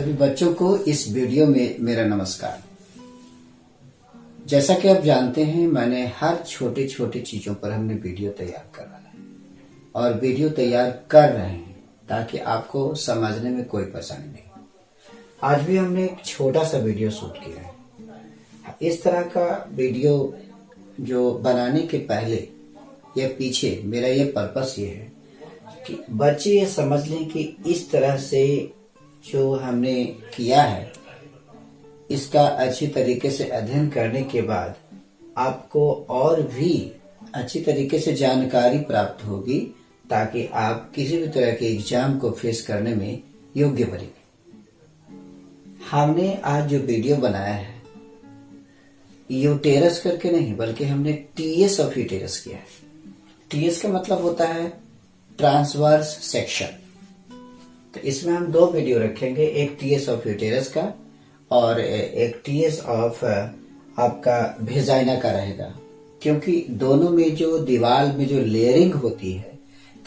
सभी बच्चों को इस वीडियो में मेरा नमस्कार। जैसा कि आप जानते हैं, मैंने हर छोटी छोटी चीजों पर हमने वीडियो तैयार कर रहा है और वीडियो तैयार कर रहे हैं ताकि आपको समझने में कोई परेशानी नहीं। आज भी हमने एक छोटा सा वीडियो शूट किया है। इस तरह का वीडियो जो बनाने के पहले या पीछे मेरा ये पर्पस ये है कि बच्चे ये समझ लें कि इस तरह से जो हमने किया है इसका अच्छी तरीके से अध्ययन करने के बाद आपको और भी अच्छी तरीके से जानकारी प्राप्त होगी ताकि आप किसी भी तरह के एग्जाम को फेस करने में योग्य बनेंगे। हमने आज जो वीडियो बनाया है यूटेरस करके नहीं बल्कि हमने टीएस ऑफ यूटेरस किया है। टीएस का मतलब होता है ट्रांसवर्स सेक्शन। तो इसमें हम दो वीडियो रखेंगे, एक टीएस ऑफ यूटेरस का और एक टीएस ऑफ आपका वेजाइना का रहेगा, क्योंकि दोनों में जो दीवार में जो लेयरिंग होती है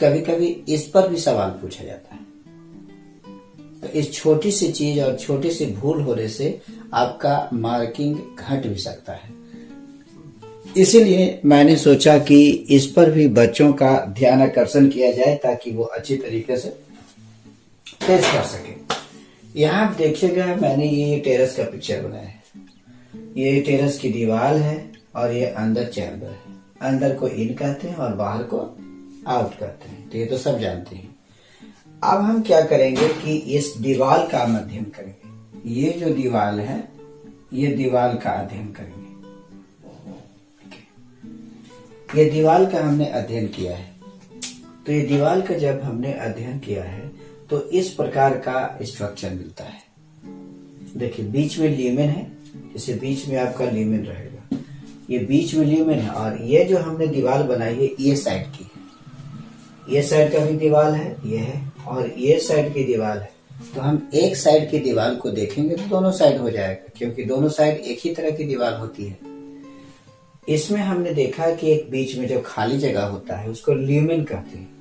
कभी कभी इस पर भी सवाल पूछा जाता है। तो इस छोटी सी चीज और छोटी सी भूल होने से आपका मार्किंग घट भी सकता है। इसीलिए मैंने सोचा कि इस पर भी बच्चों का ध्यान आकर्षण किया जाए ताकि वो अच्छी तरीके से फेस कर सके। यहाँ आप देखिएगा, मैंने ये टेरेस का पिक्चर बनाया है। ये टेरेस की दीवार है और ये अंदर चैम्बर है। अंदर को इन कहते हैं और बाहर को आउट कहते हैं, तो ये तो सब जानते हैं। अब हम क्या करेंगे कि इस दीवार का हम अध्ययन करेंगे। ये जो दीवार है ये दीवार का अध्ययन करेंगे। ये दीवार का हमने अध्ययन किया है। तो ये दीवार का जब हमने अध्ययन किया है तो इस प्रकार का स्ट्रक्चर मिलता है। देखिए बीच में लीमेन है, जैसे बीच में आपका लीमेन रहेगा, ये बीच में लीमेन है। और ये जो हमने दीवार बनाई है ये साइड की है, ये साइड का भी दीवार है, ये है, और ये साइड की दीवार है। तो हम एक साइड की दीवार को देखेंगे तो दोनों साइड हो जाएगा, क्योंकि दोनों साइड एक ही तरह की दीवार होती है। इसमें हमने देखा कि एक बीच में जो खाली जगह होता है उसको ल्यूमेन कहते हैं।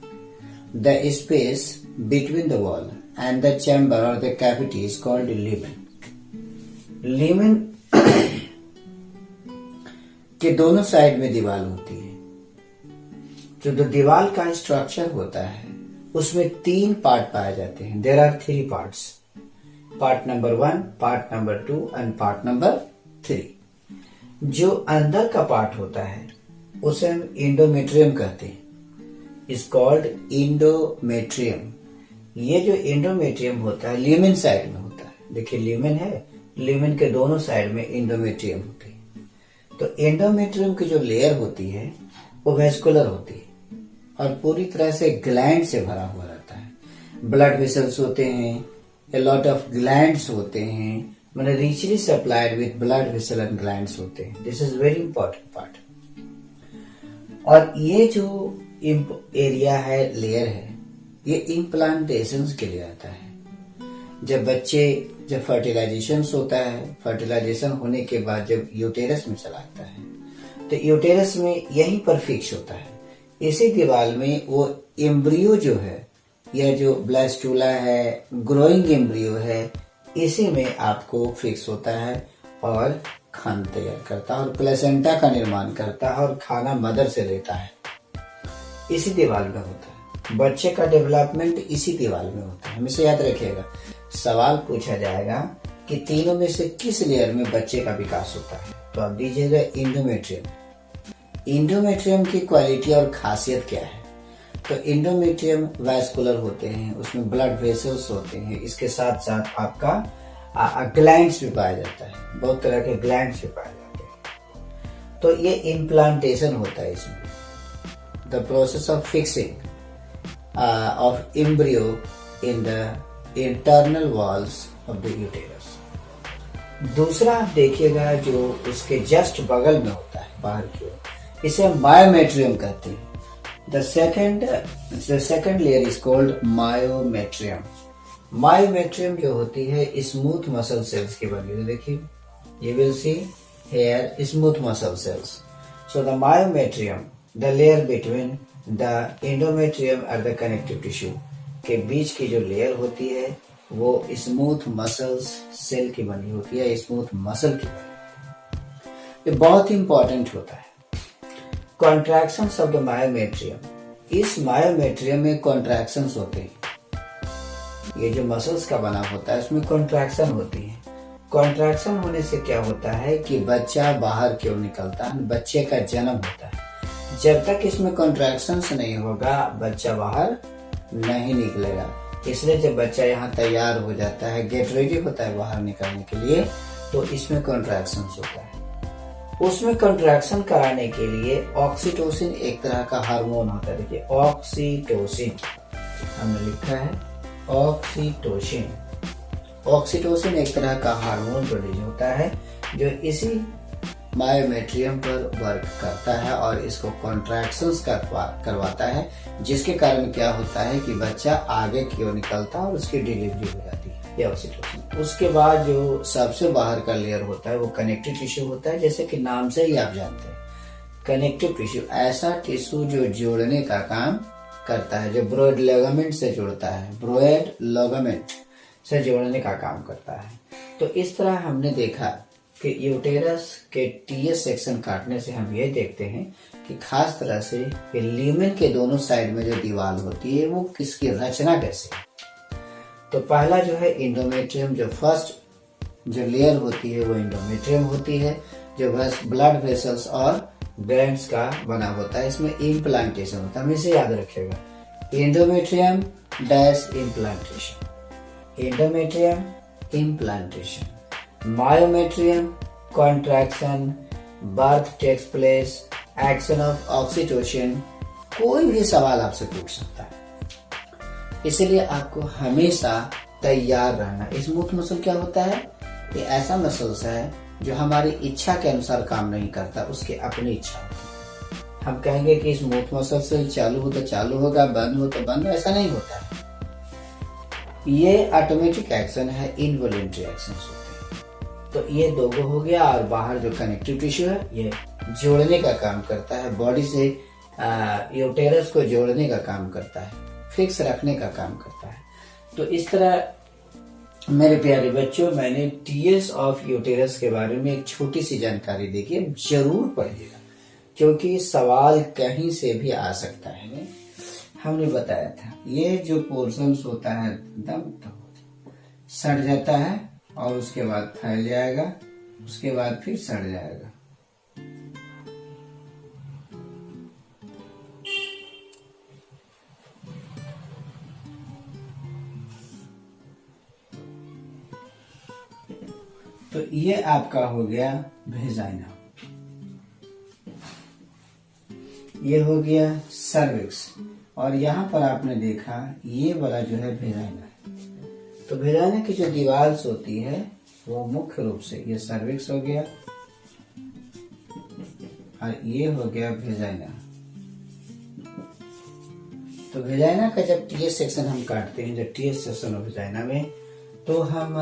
The space between the wall and the chamber और the cavity is called lumen. Lumen के दोनों साइड में दीवार होती है। जो दीवार का स्ट्रक्चर होता है उसमें तीन पार्ट पाए जाते हैं। There are 3 parts, part number 1, part number 2 and part number 3। जो अंदर का पार्ट होता है उसे हम इंडोमेट्रियम कहते हैं, इज कॉल्ड इंडोमेट्रियम। ये जो इंडोमेट्रियम होता है ल्यूमेन साइड में होता है। देखिए ल्यूमेन है, ल्यूमेन के दोनों साइड में इंडोमेट्रियम होती है। तो इंडोमेट्रियम की जो लेयर होती है वो वेस्कुलर होती है और पूरी तरह से ग्लैंड से भरा हुआ रहता है। ब्लड वेसल्स होते हैं, a lot of glands होते हैं, मैंने richly supplied with blood vessel and glands होते हैं। This is very important part। और ये जो एरिया है, लेयर है, ये इम्प्लांटेशन के लिए आता है। जब फर्टिलाइजेशन होता है, फर्टिलाइजेशन होने के बाद जब यूटेरस में चला आता है तो यूटेरस में यहीं पर फिक्स होता है। इसी दीवार में वो एम्ब्रियो जो है या जो ब्लास्टूला है, ग्रोइंग एम्ब्रियो है, इसी में आपको फिक्स होता है और खाना तैयार करता है और प्लेसेंटा का निर्माण करता है और खाना मदर से लेता है। इसी दीवार में होता है। बच्चे का डेवलपमेंट इसी दीवार में होता है। हमेशा याद रखिएगा, सवाल पूछा जाएगा कि तीनों में से किस लेयर में बच्चे का विकास होता है, तो आप दीजिएगा इंडोमेट्रियम। इंडोमेट्रियम की क्वालिटी और खासियत क्या है? तो इंडोमेट्रियम वैस्कुलर होते हैं, उसमें ब्लड वेसल्स होते हैं, इसके साथ साथ आपका ग्लैंड्स भी पाया जाता है, बहुत तरह के ग्लैंड्स भी पाए जाते हैं। तो ये इम्प्लांटेशन होता है इसमें, the process of fixing of embryo in the internal walls of the uterus. दूसरा आप देखिएगा जो उसके जस्ट बगल में होता है बाहर की ओर, इसे मायोमेट्रियम कहते हैं। The second layer is called myometrium। Myometrium जो होती है स्मूथ मसल सेल्स की बनी हुई। देखिए you will see here smooth muscle cells। So the myometrium, the layer between the endometrium और the connective tissue के बीच की जो लेयर होती है वो स्मूथ मसल्स सेल की बनी होती है, स्मूथ मसल की बनी। ये बहुत इंपॉर्टेंट होता है। कॉन्ट्रैक्शन ऑफ द मायोमेट्रियम, इस मायोमेट्रियम में कॉन्ट्रैक्शंस होते हैं। ये जो मसल्स का बना होता है उसमें कॉन्ट्रैक्शन होती है। कॉन्ट्रैक्शन होने से क्या होता है कि बच्चा बाहर क्यों निकलता है, बच्चे का जन्म होता है। जब तक इसमें कॉन्ट्रैक्शंस नहीं होगा बच्चा बाहर नहीं निकलेगा। इसलिए जब बच्चा यहाँ तैयार हो जाता है, गेट रेडी होता है बाहर निकलने के लिए, तो इसमें कॉन्ट्रैक्शंस होता है। उसमें कॉन्ट्रैक्शन कराने के लिए ऑक्सीटोसिन एक तरह का हार्मोन होता है। देखिए ऑक्सीटोसिन हमने लिखा है, ऑक्सीटोसिन। ऑक्सीटोसिन एक तरह का हार्मोन प्रोड्यूस होता है जो इसी मायोमेट्रियम पर वर्क करता है और इसको कॉन्ट्रैक्शंस करवाता है, जिसके कारण क्या होता है कि बच्चा आगे की ओर निकलता है और उसकी डिलीवरी हो जाती है। ये ऑक्सीटोसिन। उसके बाद जो सबसे बाहर का लेयर होता है वो कनेक्टिव टिश्यू होता है। जैसे कि नाम से ही आप जानते हैं, कनेक्टिव टिश्यू ऐसा टिश्यू जो जोड़ने का काम करता है, जो ब्रोड लिगामेंट से जुड़ता है, ब्रोड लिगामेंट से जोड़ने का काम करता है। तो इस तरह हमने देखा कि यूटेरस के टीएस सेक्शन काटने से हम ये देखते हैं कि खास तरह से ल्यूमेन के दोनों साइड में जो दीवार होती है वो किसकी रचना कैसे है। तो पहला जो है इंडोमेट्रियम, जो फर्स्ट जो लेयर होती है वो इंडोमेट्रियम होती है, जो बस ब्लड वेसल्स और ग्लैंड्स का बना होता है। इसमें इम्प्लांटेशन होता है, हमेशा याद रखिएगा, endometrium dash implantation, endometrium implantation, myometrium contraction, birth takes place, action of oxytocin. कोई भी सवाल आपसे पूछ सकता है, इसलिए आपको हमेशा तैयार रहना। स्मूथ मसल क्या होता है? ये ऐसा मसल्स है जो हमारी इच्छा के अनुसार काम नहीं करता, उसकी अपनी इच्छा होती है। हम कहेंगे कि स्मूथ मसल से चालू हो तो चालू होगा, बंद हो तो बंद, ऐसा नहीं होता है। ये ऑटोमेटिक एक्शन है, इनवॉलंटरी एक्शन होते हैं। तो ये दोगो हो गया, और बाहर जो कनेक्टिव टिश्यू है ये जोड़ने का काम करता है, बॉडी से यूटेरस को जोड़ने का काम करता है, फिक्स रखने का काम करता है। तो इस तरह मेरे प्यारे बच्चों, मैंने टीएस ऑफ यूटेरस के बारे में एक छोटी सी जानकारी दी कि जरूर पढ़िएगा, क्योंकि सवाल कहीं से भी आ सकता है। हमने बताया था ये जो पोर्शंस होता है दम सड़ जाता है और उसके बाद फैल जाएगा, उसके बाद फिर सड़ जाएगा। तो ये आपका हो गया वेजाइना, ये हो गया सर्विक्स, और यहाँ पर आपने देखा ये वाला जो है वेजाइना है। तो वेजाइना की जो दीवार होती है वो मुख्य रूप से ये सर्विक्स हो गया और ये हो गया वेजाइना। तो वेजाइना का जब टीएस सेक्शन हम काटते हैं, जब टीएस सेक्शन हो वेजाइना में, तो हम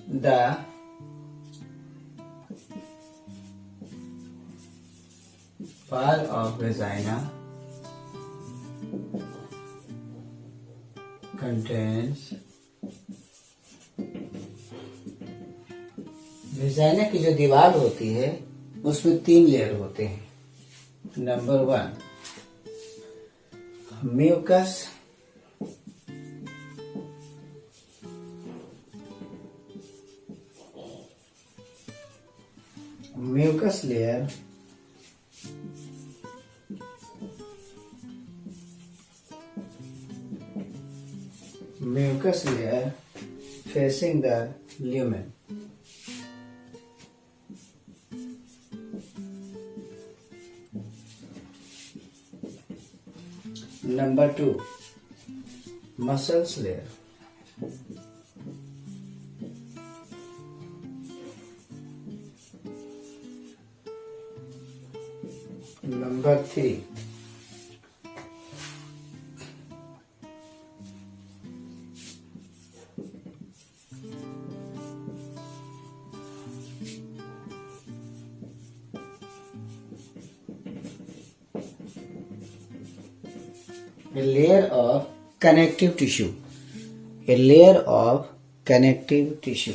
the wall of vagina contains, vagina की जो दीवार होती है उसमें 3 लेयर होते हैं। Number 1 mucus, mucus layer, mucus layer facing the lumen. Number 2 muscles layer. Number 3 a layer of connective tissue. A layer of connective tissue.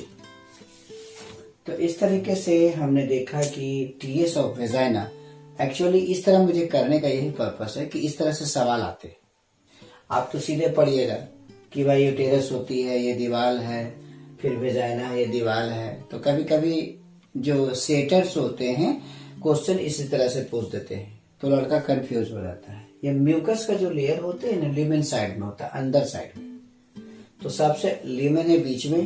तो इस तरीके से हमने देखा कि टीएस ऑफ वेजाइना, एक्चुअली इस तरह मुझे करने का यही पर्पस है कि इस तरह से सवाल आते हैं। आप तो सीधे पढ़िएगा कि भाई यूटेरस होती है, ये दीवार है, फिर वेजाइना ये दीवार है। तो कभी कभी जो सेटर्स होते हैं क्वेश्चन इसी तरह से पूछ देते हैं, तो लड़का कंफ्यूज हो जाता है। ये म्यूकस का जो लेयर होते हैं ना, ल्यूमेन साइड में होता है, अंदर साइड में। तो सबसे ल्यूमेन है बीच में,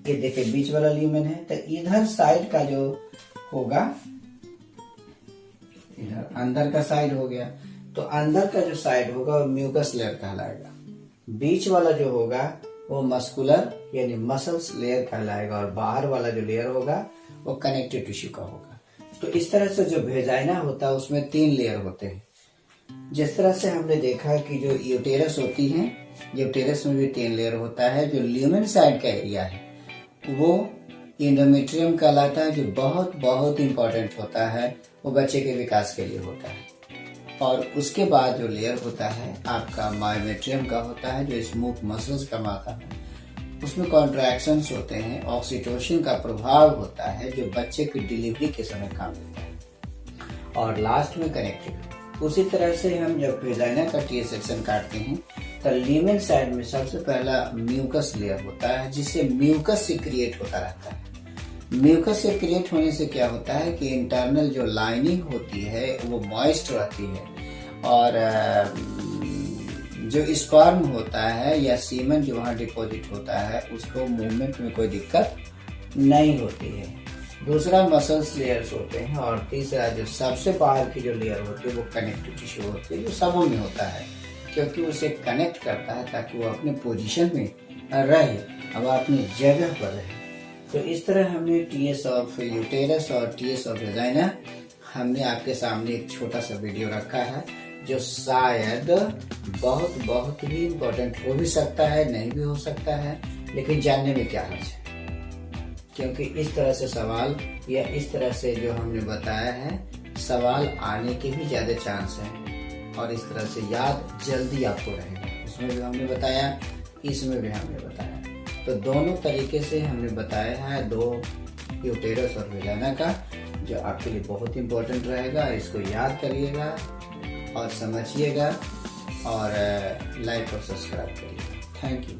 ये देखिए बीच वाला ल्यूमेन है। तो इधर साइड का जो होगा, इधर अंदर का साइड हो गया, तो अंदर का जो साइड होगा वो म्यूकस लेयर कहलाएगा। बीच वाला जो होगा वो मस्कुलर यानी मसल्स लेयर कहलाएगा, और बाहर वाला जो लेयर होगा वो कनेक्टिव टिश्यू का होगा। तो इस तरह से जो वेजाइना होता है उसमें 3 लेयर होते हैं। जिस तरह से हमने देखा कि जो यूटेरस होती है, यूटेरस में भी 3 लेयर होता है। जो ल्यूमेन साइड का एरिया है वो एंडोमेट्रियम कहलाता है, जो बहुत बहुत इंपॉर्टेंट होता है, वो बच्चे के विकास के लिए होता है। और उसके बाद जो लेयर होता है आपका मायोमेट्रियम का होता है, जो स्मूथ मसल्स कमाता है, उसमें कॉन्ट्रैक्शंस होते हैं, ऑक्सीटोसिन का प्रभाव होता है जो बच्चे की डिलीवरी के समय काम देता है, और लास्ट में कनेक्टिव। उसी तरह से हम जब वेजाइना का टी सेक्शन काटते हैं तो ल्यूमेन साइड में सबसे पहला म्यूकस लेयर होता है, जिससे म्यूकस से क्रिएट होता रहता है। म्यूकस से क्रिएट होने से क्या होता है कि इंटरनल जो लाइनिंग होती है वो मॉइस्ट रहती है, और जो स्पर्म होता है या सीमन जो वहाँ डिपॉजिट होता है उसको मूवमेंट में कोई दिक्कत नहीं होती है। दूसरा मसल्स लेयर्स होते हैं, और तीसरा जो सबसे बाहर की जो लेयर होती है वो कनेक्टिव टिश्यू होती है, जो सबों में होता है, क्योंकि उसे कनेक्ट करता है ताकि वो अपने पोजीशन में रहे, अब अपनी जगह पर रहे। तो इस तरह हमने टीएस ऑफ यूटेरस और टीएस ऑफ वेजाइना हमने आपके सामने एक छोटा सा वीडियो रखा है, जो शायद बहुत बहुत ही इम्पोर्टेंट हो भी सकता है, नहीं भी हो सकता है, लेकिन जानने में क्या हर्ज है, क्योंकि इस तरह से सवाल या इस तरह से जो हमने बताया है सवाल आने के भी ज्यादा चांस है, और इस तरह से याद जल्दी आपको रहेगा। उसमें भी हमने बताया, इसमें भी हमने बताया, तो दोनों तरीके से हमने बताया है 2 यूटेरस और वेजाइना का, जो आपके लिए बहुत इम्पोर्टेंट रहेगा। इसको याद करिएगा और समझिएगा, और लाइक और सब्सक्राइब करिएगा। Thank you.